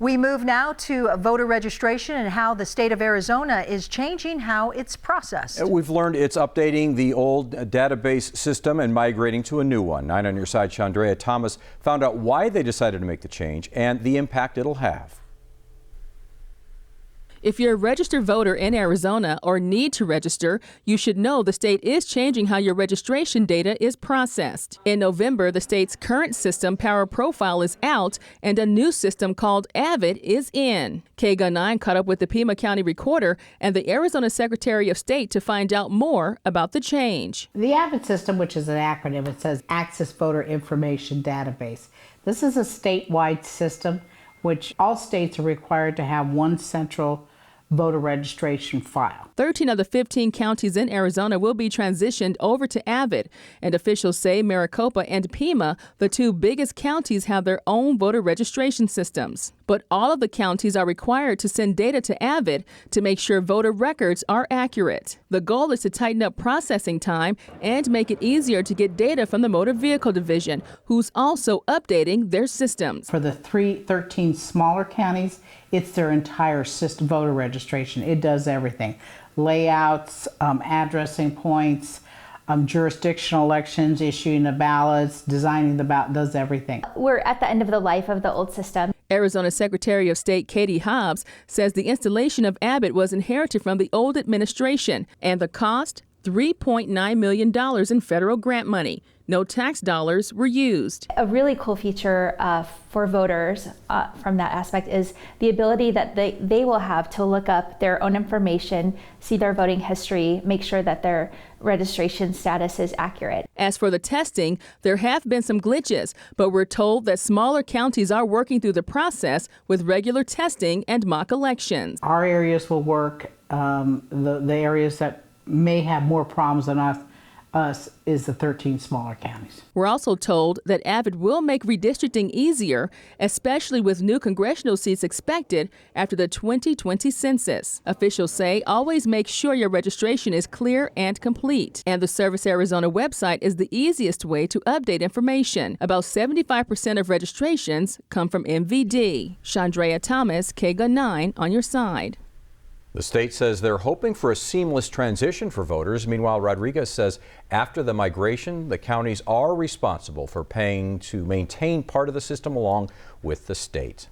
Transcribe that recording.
We move now to voter registration and how the state of Arizona is changing how it's processed. We've learned it's updating the old database system and migrating to a new one. 9 on your side, Chandrea Thomas found out why they decided to make the change and the impact it'll have. If you're a registered voter in Arizona or need to register, you should know the state is changing how your registration data is processed. In November, the state's current system, Power Profile, is out and a new system called Avid is in. KGUN 9 caught up with the Pima County Recorder and the Arizona Secretary of State to find out more about the change. The Avid system, which is an acronym, it says Access Voter Information Database. This is a statewide system which all states are required to have one central voter registration file. 13 of the 15 counties in Arizona will be transitioned over to Avid, and officials say Maricopa and Pima, the two biggest counties, have their own voter registration systems. But all of the counties are required to send data to Avid to make sure voter records are accurate. The goal is to tighten up processing time and make it easier to get data from the Motor Vehicle Division, who's also updating their systems. For the 13 smaller counties, it's their entire system voter registration. It does everything. Layouts, addressing points, jurisdictional elections, issuing the ballots, designing the ballot, does everything. We're at the end of the life of the old system. Arizona Secretary of State Katie Hobbs says the installation of Abbott was inherited from the old administration, and the cost, $3.9 million in federal grant money. No tax dollars were used. A really cool feature for voters from that aspect is the ability that they will have to look up their own information, see their voting history, make sure that their registration status is accurate. As for the testing, there have been some glitches, but we're told that smaller counties are working through the process with regular testing and mock elections. Our areas will work. The areas that may have more problems than us is the 13 smaller counties. We're also told that Avid will make redistricting easier, especially with new congressional seats expected after the 2020 census. Officials say always make sure your registration is clear and complete. And the Service Arizona website is the easiest way to update information. About 75% of registrations come from MVD. Chandrea Thomas, KGUN 9 on your side. The state says they're hoping for a seamless transition for voters. Meanwhile, Rodriguez says after the migration, the counties are responsible for paying to maintain part of the system along with the state.